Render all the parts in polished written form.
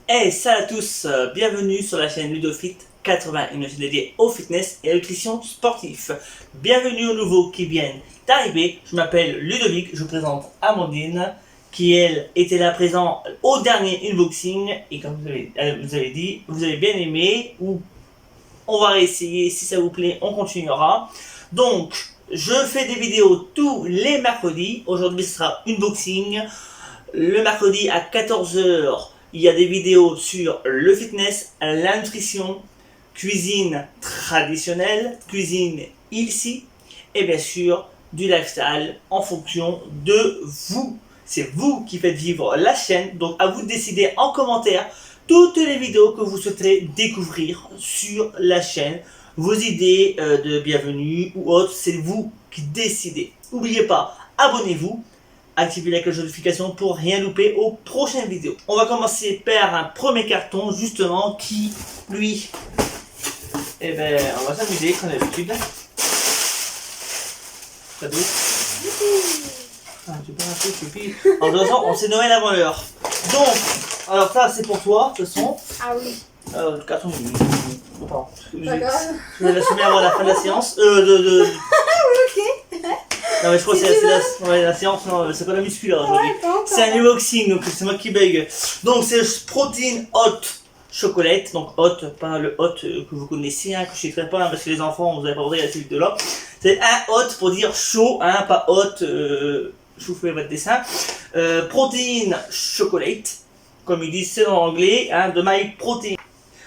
Hey, salut à tous, bienvenue sur la chaîne Ludofit 80, une chaîne dédiée au fitness et à la nutrition sportive. Bienvenue aux nouveaux qui viennent d'arriver. Je m'appelle Ludovic, je vous présente Amandine, qui elle était là présent au dernier unboxing. Et comme vous avez dit, vous avez bien aimé, ou on va réessayer, si ça vous plaît, on continuera. Donc, je fais des vidéos tous les mercredis. Aujourd'hui, ce sera unboxing. Le mercredi à 14h, il y a des vidéos sur le fitness, la nutrition, cuisine traditionnelle, cuisine healthy et bien sûr du lifestyle en fonction de vous. C'est vous qui faites vivre la chaîne, donc à vous de décider en commentaire toutes les vidéos que vous souhaiterez découvrir sur la chaîne. Vos idées de bienvenue ou autres, c'est vous qui décidez. N'oubliez pas, abonnez-vous. Activez la cloche de notification pour rien louper aux prochaines vidéos. On va commencer par un premier carton justement qui, lui, eh ben, on va s'amuser comme d'habitude. Cadeau. Ah, tu peux un peu, tu peux. En 2 ans, on s'est Noël avant l'heure. Donc, alors ça c'est pour toi, de toute façon. Ah oui. Le carton, pardon. D'accord. Je vais l'assumer avant la fin de la séance. Ok. Non mais je crois que c'est la séance, non, c'est pas la muscu là aujourd'hui. C'est un unboxing, donc c'est moi qui bug. Donc c'est protéine hot chocolate, donc hot, pas le hot que vous connaissez, hein, que je ne sais pas, hein, parce que les enfants, vous n'avez pas regardé la suite de là. C'est un hot pour dire chaud, hein, pas hot, je vous fais votre dessin. Protéine chocolate, comme ils disent, c'est en anglais, hein, de my protein.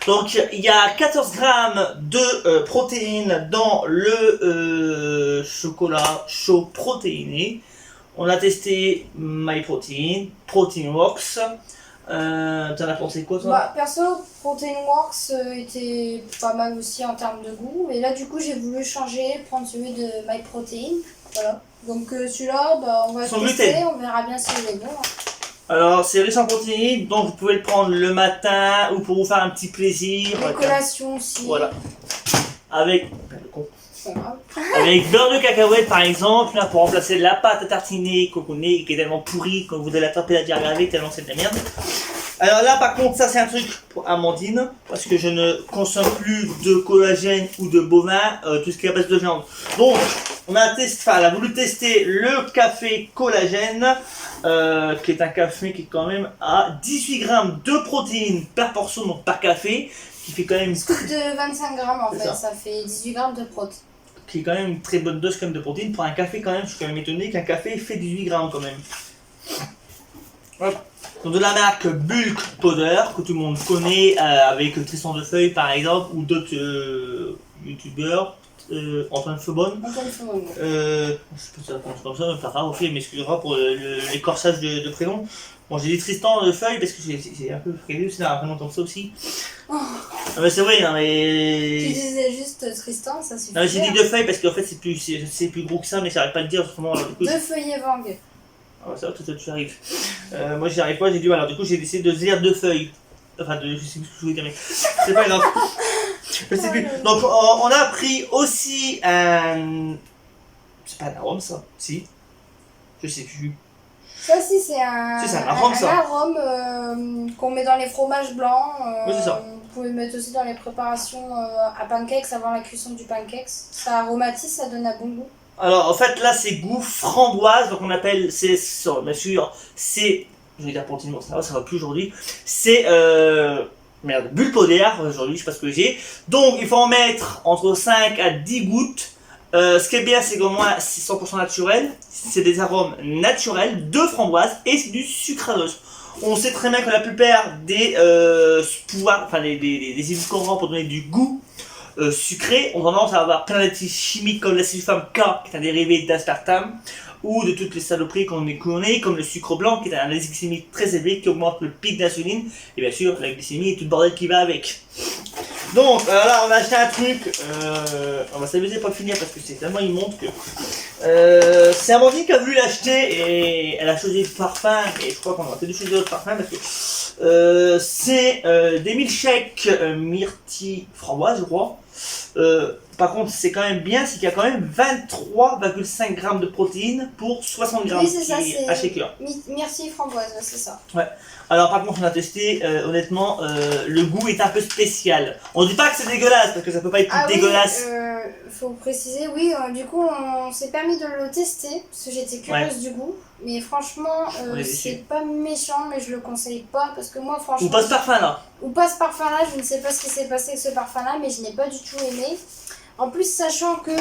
Donc il y a 14 grammes de protéines dans le chocolat chaud protéiné. On a testé MyProtein, ProteinWorks. T'en as pensé quoi toi? Bah, perso, ProteinWorks était pas mal aussi en termes de goût. Et là, du coup, j'ai voulu changer, prendre celui de MyProtein. Voilà. Donc celui-là, bah, on va Sans tester, gluten. on verra bien s'il est bon. Alors c'est riche en protéines, donc vous pouvez le prendre le matin ou pour vous faire un petit plaisir. Les collations aussi. Voilà. Avec C'est pas grave. avec beurre de cacahuète par exemple, là, pour remplacer la pâte à tartiner qu'on connaît, qui est tellement pourrie quand vous allez attraper la diarrhée avec, tellement c'est de la merde. Alors là par contre ça c'est un truc pour Amandine, parce que je ne consomme plus de collagène ou de bovin, tout ce qui est à base de viande. Donc on a testé, enfin, elle a voulu tester le café collagène, qui est un café qui est quand même à 18 grammes de protéines par portion, donc par café, qui fait quand même une Scoop de 25 grammes en C'est fait, ça. ça fait 18 grammes de prot. qui est quand même une très bonne dose quand même de protéines. Pour un café quand même, je suis quand même étonné qu'un café fait 18 grammes quand même. Voilà. Donc de la marque Bulk Powder, que tout le monde connaît, avec Tristan Defeuille par exemple, ou d'autres youtubeurs, Antoine Feubonne. Antoine Fouron. Je sais pas si ça prononce comme ça, mais pas grave, il m'excusera pour l'écorchage de prénom. Bon, j'ai dit Tristan Defeuille parce que j'ai un peu fréquenté aussi, il y a pas longtemps que ça aussi. Oh. Non mais c'est vrai, non Tu mais... disais juste Tristan, ça suffit. Non mais j'ai dit Defeuille parce qu'en fait c'est plus gros que ça, mais j'arrive pas à le dire autrement. Alors, du coup, Deux feuillets Vang. ah, ça va, tout tu arrives. Moi j'y arrive pas, j'ai dit alors du coup j'ai décidé de dire 2 feuilles. Enfin, je sais plus ce que je voulais dire, mais c'est pas grave. Je sais plus. Donc on a pris aussi un... C'est pas un arôme ça? Si. Je sais plus. Ça aussi c'est un, C'est ça, un arôme, ça. arôme qu'on met dans les fromages blancs. Oui, c'est ça. Vous pouvez mettre aussi dans les préparations à pancakes avant la cuisson du pancakes. Ça aromatise, ça donne un bon goût. Alors en fait là c'est goût framboise, donc on appelle, c'est ça, bien sûr, c'est... Je vais dire protéine, ça va plus aujourd'hui. C'est... Merde, bulle polaire aujourd'hui, je sais pas ce que j'ai. Donc il faut en mettre entre 5 à 10 gouttes. Ce qui est bien, c'est qu'au moins c'est 100% naturel. C'est des arômes naturels de framboise et c'est du sucralose. On sait très bien que la plupart des pouvoirs, enfin des édulcorants pour donner du goût sucré ont tendance à avoir plein d'actifs chimiques comme l'acide femme K, qui est un dérivé d'aspartame, ou de toutes les saloperies qu'on connaît, comme le sucre blanc, qui est un indice glycémique très élevé, qui augmente le pic d'insuline, et bien sûr la glycémie et tout le bordel qui va avec. Donc là on a acheté un truc, on va s'amuser pour le finir parce que c'est tellement immonde que... c'est Amandine qui a voulu l'acheter et elle a choisi le parfum, et je crois qu'on va peut-être choisir d'autres parfums parce que c'est des milkshakes myrtille framboise je crois. Par contre, c'est quand même bien, c'est qu'il y a quand même 23,5 grammes de protéines pour 60 grammes Oui, c'est ça, c'est... à shaker. Merci framboise, ouais, c'est ça. Ouais. Alors par contre, on a testé, honnêtement, le goût est un peu spécial. On dit pas que c'est dégueulasse, parce que ça peut pas être plus dégueulasse. Oui, faut préciser, oui, du coup, on s'est permis de le tester, parce que j'étais curieuse du goût. Mais franchement, c'est pas méchant, mais je le conseille pas, parce que moi, franchement... Ou pas ce parfum-là. Ou pas ce parfum-là, je ne sais pas ce qui s'est passé avec ce parfum-là, mais je n'ai pas du tout aimé. En plus, sachant que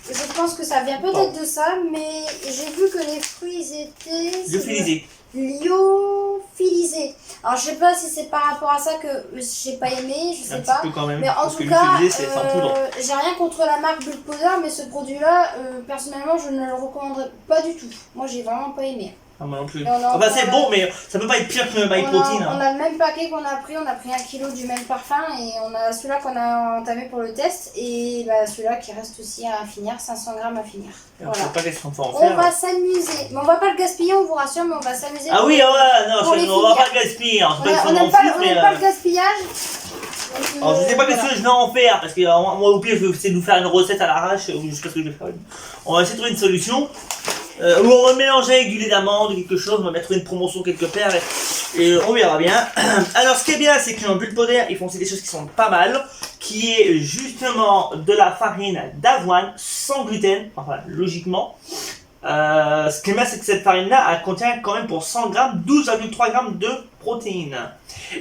je pense que ça vient peut-être de ça, mais j'ai vu que les fruits étaient... Lyophilisés. Lyophilisés. Alors, je sais pas si c'est par rapport à ça que j'ai pas aimé, je sais pas. Quand même, mais en tout cas, j'ai rien contre la marque Bulk Powder, mais ce produit-là, personnellement, je ne le recommanderais pas du tout. Moi, j'ai vraiment pas aimé. Ah, moi non plus. Enfin, c'est bon, mais ça peut pas être pire que My Protein. On a le même paquet qu'on a pris 1 kilo du même parfum et on a celui-là qu'on a entamé pour le test et bah, celui-là qui reste aussi à finir, 500 grammes à finir. Voilà. On sait pas qu'est-ce qu'on va en faire. faire. On va s'amuser, mais on va pas le gaspiller, on vous rassure, mais on va s'amuser. Ah oui, ouais, non, on va pas le gaspiller. On n'aime pas le gaspillage. Alors, je sais pas qu'est-ce que je vais en faire parce que moi au pire je vais essayer de nous faire une recette à l'arrache ou je sais pas ce que je vais faire. On va essayer de trouver une solution. Ou on va le mélanger avec du lait d'amande ou quelque chose, on va mettre une promotion quelque part et on verra bien. Alors ce qui est bien c'est qu'en Bulk Powder ils font aussi des choses qui sont pas mal, qui est justement de la farine d'avoine sans gluten, enfin logiquement. Ce qui est bien c'est que cette farine là elle contient quand même pour 100 grammes 12,3 grammes de protéines.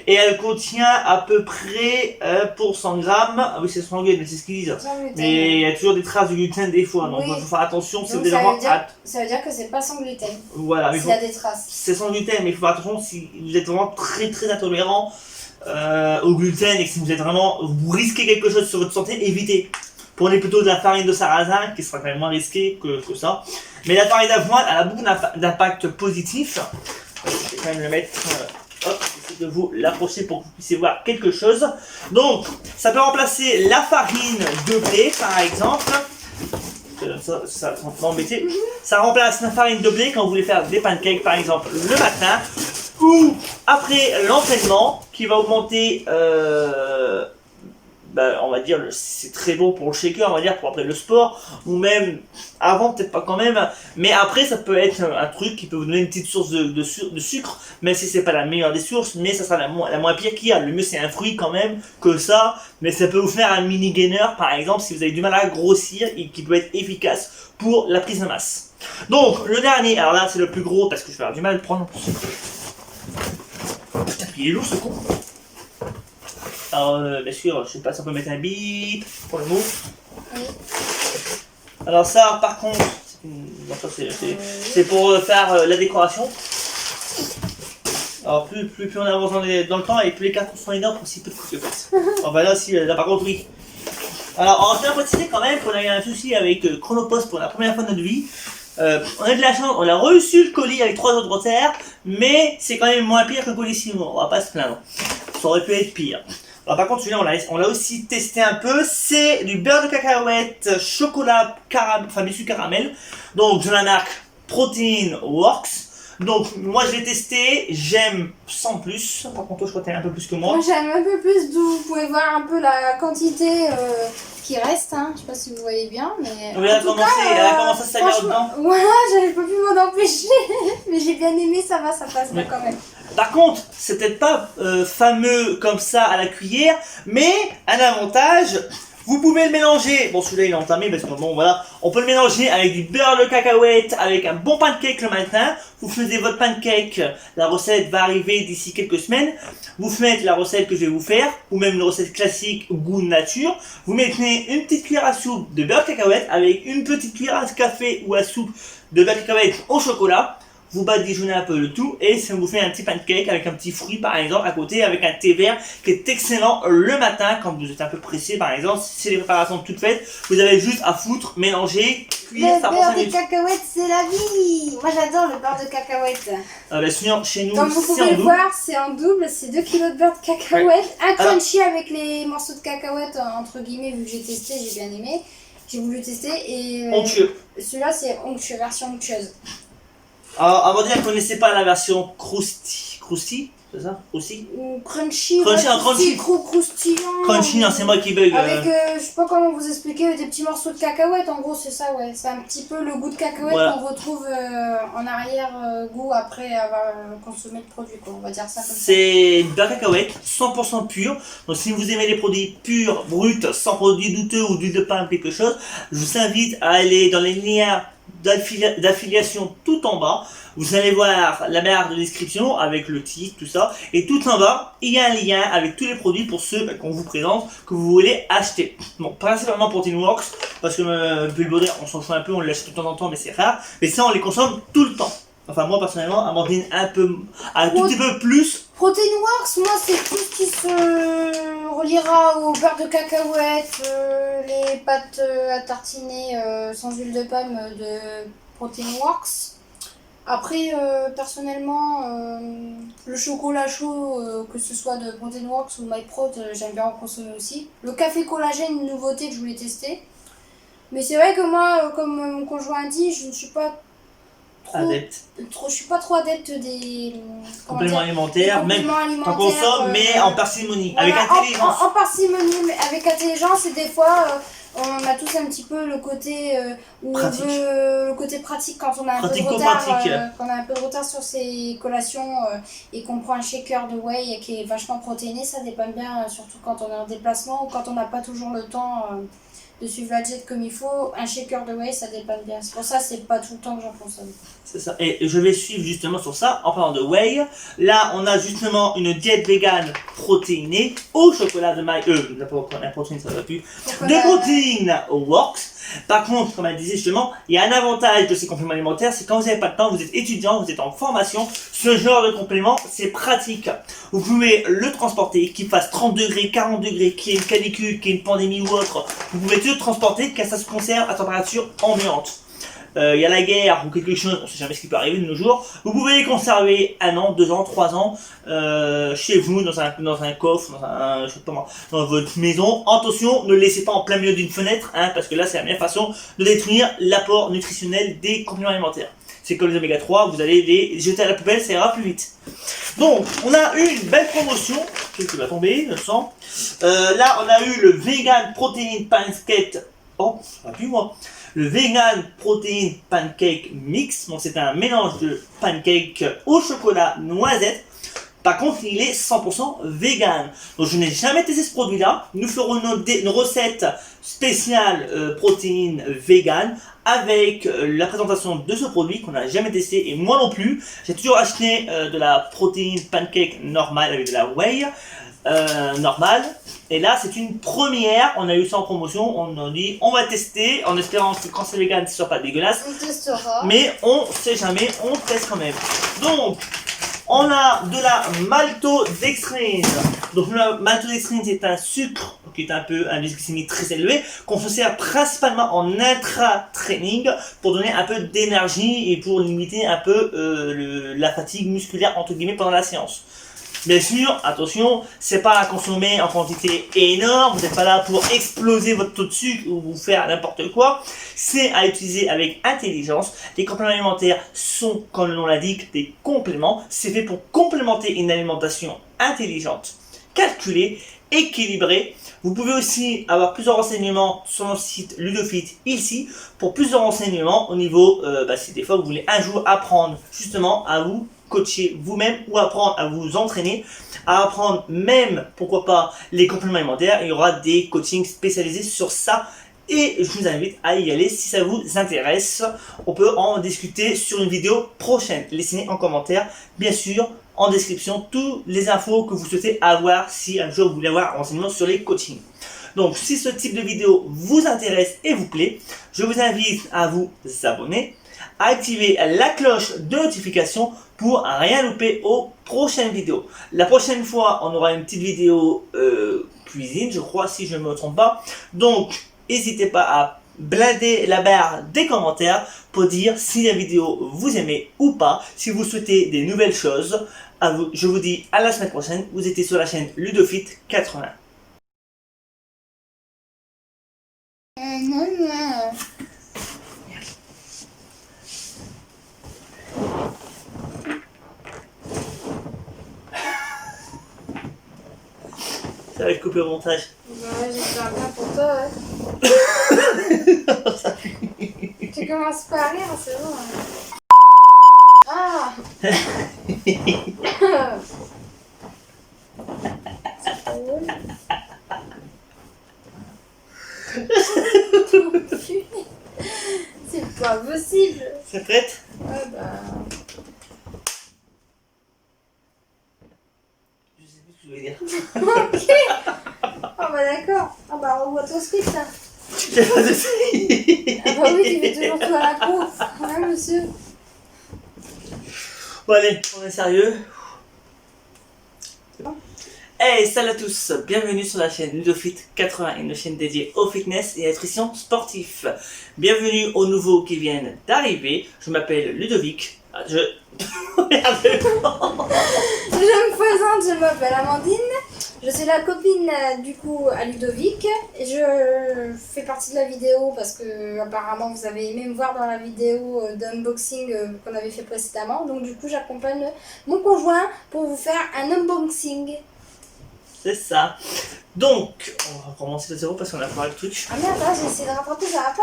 Et elle contient à peu près pour 100 grammes, ah oui c'est 100 gluten, mais c'est ce qu'ils disent. Mais il y a toujours des traces de gluten des fois, donc il faut faire attention. Ça veut dire que c'est pas sans gluten. Voilà, il y a des traces. C'est sans gluten, mais il faut faire attention si vous êtes vraiment très intolérant au gluten et que si vous êtes vraiment, vous risquez quelque chose sur votre santé, évitez. Prenez plutôt de la farine de sarrasin qui sera quand même moins risquée que ça. Mais la farine d'avoine elle a beaucoup d'impact positif. Je vais quand même le mettre. Hop, j'essaie de vous l'approcher pour que vous puissiez voir quelque chose. Donc, ça peut remplacer la farine de blé, par exemple. Ça va m'embêter. Ça remplace la farine de blé quand vous voulez faire des pancakes, par exemple, le matin. Ou après l'entraînement, qui va augmenter... on va dire, c'est très bon pour le shaker, on va dire, pour après le sport, ou même avant, peut-être pas quand même, mais après, ça peut être un truc qui peut vous donner une petite source de sucre, même si c'est pas la meilleure des sources, mais ça sera la moins pire qu'il y a. Le mieux, c'est un fruit quand même que ça, mais ça peut vous faire un mini gainer, par exemple, si vous avez du mal à grossir et qui peut être efficace pour la prise de masse. Donc, le dernier, alors là, c'est le plus gros parce que je vais avoir du mal à le prendre. Putain, il est lourd ce con. Alors, bien sûr, je sais pas si on peut mettre un bip pour le mot. Oui. Alors ça, par contre, c'est pour faire la décoration. Alors plus on avance dans le temps et plus les cartes sont énormes pour si peu de coups de face. Alors bah là, là par contre, oui. Alors, on tient à préciser quand même qu'on a eu un souci avec Chronopost pour la première fois de notre vie. On a de la chance, on a reçu le colis avec 3 jours de retard, mais c'est quand même moins pire que le colis 6 mois, on va pas se plaindre. Ça aurait pu être pire. Alors par contre celui-là on l'a aussi testé un peu, c'est du beurre de cacahuète, chocolat, biscuit caramel, donc de la marque Protein Works. Donc moi je l'ai testé, j'aime sans plus, par contre toi je crois que t'aimes un peu plus que moi. Moi j'aime un peu plus, vous pouvez voir un peu la quantité qui reste, hein. Je sais pas si vous voyez bien, mais... Oui, elle a commencé à salir dedans. Voilà, j'avais pas pu m'en empêcher, mais j'ai bien aimé, ça va, ça passe bien quand même. Par contre, c'est peut-être pas fameux comme ça à la cuillère, mais un avantage, vous pouvez le mélanger. Bon, celui-là il est entamé parce que bon, voilà, on peut le mélanger avec du beurre de cacahuète, avec un bon pancake le matin. Vous faisiez votre pancake, la recette va arriver d'ici quelques semaines. Vous faites la recette que je vais vous faire, ou même une recette classique goût nature. Vous mettez une petite cuillère à soupe de beurre de cacahuète avec une petite cuillère à café ou à soupe de beurre de cacahuète au chocolat. Vous badigeonnez un peu le tout et ça vous fait un petit pancake avec un petit fruit par exemple à côté avec un thé vert qui est excellent le matin quand vous êtes un peu pressé par exemple. Si c'est les préparations toutes faites, vous avez juste à foutre, mélanger, cuire, ça prend 5 minutes. Le beurre de cacahuète c'est la vie. Moi j'adore le beurre de cacahuète. Chez nous, comme vous pouvez le voir, c'est en double, c'est 2 kg de beurre de cacahuète. Ouais. Un crunchy avec les morceaux de cacahuète entre guillemets vu que j'ai testé, j'ai bien aimé. J'ai voulu tester et onctueux. Celui-là c'est onctueux, version onctueuse. Alors, avant de dire que vous ne connaissez pas la version Krusty, c'est ça aussi? Ou crunchy, Crunchy, ouais, un crunchy. croustillant. Crunchy, non, c'est moi qui bug. Avec, je sais pas comment vous expliquer, des petits morceaux de cacahuètes, en gros, c'est ça, ouais. C'est un petit peu le goût de cacahuète Voilà. qu'on retrouve en arrière-goût après avoir consommé le produit, quoi. On va dire ça comme ça. C'est de la cacahuète 100% pur. Donc si vous aimez les produits purs, bruts, sans produits douteux ou d'huile de palme, quelque chose, je vous invite à aller dans les liens d'affiliation tout en bas. Vous allez voir la barre de description avec le titre, tout ça. Et tout en bas, il y a un lien avec tous les produits pour ceux qu'on vous présente, que vous voulez acheter. Bon, principalement Protein Works, parce que Bulboder, on s'en fout un peu, on l'achète de temps en temps, mais c'est rare. Mais ça, on les consomme tout le temps. Enfin, moi personnellement, Amandine un tout petit peu plus. Protein Works, moi, c'est tout ce qui se reliera au beurre de cacahuète, les pâtes à tartiner sans huile de palme de Protein Works. Après, personnellement, le chocolat chaud, que ce soit de Protein Works ou MyProt, j'aime bien en consommer aussi. Le café collagène, une nouveauté que je voulais tester. Mais c'est vrai que moi, comme mon conjoint dit, je ne suis pas je suis pas trop adepte des compléments alimentaires, même t'en consommes, mais en parcimonie, voilà, avec intelligence. En parcimonie, mais avec intelligence, et des fois, on a tous un petit peu le côté où pratique. on veut le côté pratique quand on a un peu de retard, quand on a un peu de retard sur ses collations et qu'on prend un shaker de whey qui est vachement protéiné, ça dépanne bien, surtout quand on est en déplacement ou quand on n'a pas toujours le temps de suivre la diète comme il faut. Un shaker de whey, ça dépanne bien. C'est pour ça, c'est pas tout le temps que j'en consomme. C'est ça. Et je vais suivre justement sur ça en parlant de whey. Là, on a justement une diète végane protéinée au chocolat de la protéine, ça va plus. De Protein Works. Par contre, comme elle disait justement, il y a un avantage de ces compléments alimentaires, c'est quand vous n'avez pas de temps, vous êtes étudiant, vous êtes en formation, ce genre de complément, c'est pratique. Vous pouvez le transporter, qu'il fasse 30 degrés, 40 degrés, qu'il y ait une canicule, qu'il y ait une pandémie ou autre. Vous pouvez tout transporter, car ça se conserve à température ambiante. Il y a la guerre ou quelque chose, on ne sait jamais ce qui peut arriver de nos jours. Vous pouvez les conserver 1 an, 2 ans, 3 ans chez vous, dans un coffre, je sais pas moi, dans votre maison. Attention, ne le laissez pas en plein milieu d'une fenêtre, parce que là c'est la meilleure façon de détruire l'apport nutritionnel des compléments alimentaires. C'est comme les oméga 3, vous allez les jeter à la poubelle, ça ira plus vite. Donc, on a eu une belle promotion, qu'est-ce qui va tomber, je le sens. Là, on a eu le Vegan Protein Pancake, le Vegan Protein Pancake Mix. Bon, c'est un mélange de pancake au chocolat noisette. Par contre, il est 100% vegan. Donc, je n'ai jamais testé ce produit-là. Nous ferons une recette spéciale protéine vegan avec la présentation de ce produit qu'on n'a jamais testé et moi non plus. J'ai toujours acheté de la protéine pancake normale avec de la whey normale. Et là, c'est une première. On a eu ça en promotion. On a dit, on va tester en espérant que quand c'est vegan, ce ne soit pas dégueulasse. On testera. Mais on sait jamais, on teste quand même. Donc, on a de la maltodextrine. Donc, la maltodextrine, c'est un sucre qui est un peu un indice glycémique très élevé, qu'on se sert principalement en intra-training pour donner un peu d'énergie et pour limiter un peu la fatigue musculaire entre guillemets pendant la séance. Bien sûr, attention, c'est pas à consommer en quantité énorme, vous n'êtes pas là pour exploser votre taux de sucre ou vous faire n'importe quoi, c'est à utiliser avec intelligence. Les compléments alimentaires sont, comme le nom l'indique, des compléments, c'est fait pour complémenter une alimentation intelligente, calculée, équilibrée. Vous pouvez aussi avoir plusieurs renseignements sur mon site Ludofit ici, pour plusieurs renseignements au niveau, si des fois vous voulez un jour apprendre justement à vous coacher vous-même ou apprendre à vous entraîner, à apprendre même, pourquoi pas, les compléments alimentaires. Il y aura des coachings spécialisés sur ça et je vous invite à y aller si ça vous intéresse. On peut en discuter sur une vidéo prochaine. Laissez en commentaire, bien sûr, en description, toutes les infos que vous souhaitez avoir si un jour vous voulez avoir un renseignement sur les coachings. Donc, si ce type de vidéo vous intéresse et vous plaît, je vous invite à vous abonner, à activer la cloche de notification pour rien louper aux prochaines vidéos. La prochaine fois, on aura une petite vidéo cuisine, je crois, si je ne me trompe pas. Donc, n'hésitez pas à blinder la barre des commentaires pour dire si la vidéo vous aimez ou pas, si vous souhaitez des nouvelles choses. Je vous dis à la semaine prochaine. Vous étiez sur la chaîne Ludofit 80. Ça va être coupé au montage. Bah ouais, j'espère bien pour toi, ouais. Tu commences pas à rire, c'est bon. Hein. Ah. C'est drôle. C'est pas possible. C'est prête? Ouais, bah. Je sais plus ce que je voulais dire. Ok. Ah bah d'accord. Ah bah on voit ton script là. J'ai pas de suite. Ah bah oui, tu fais toujours tout à la cour. Ouais, monsieur. Bon allez, on est sérieux. Hey, salut à tous, bienvenue sur la chaîne Ludofit 80, une chaîne dédiée au fitness et à la nutrition sportif. Bienvenue aux nouveaux qui viennent d'arriver, je m'appelle Ludovic. Je me présente, je m'appelle Amandine. Je suis la copine du coup à Ludovic. Je fais partie de la vidéo parce que apparemment vous avez aimé me voir dans la vidéo d'unboxing qu'on avait fait précédemment. Donc du coup j'accompagne mon conjoint pour vous faire un unboxing. C'est ça. Donc, on va recommencer de zéro parce qu'on a parlé de trucs. Ah merde, là j'ai essayé de rattraper, ça va pas.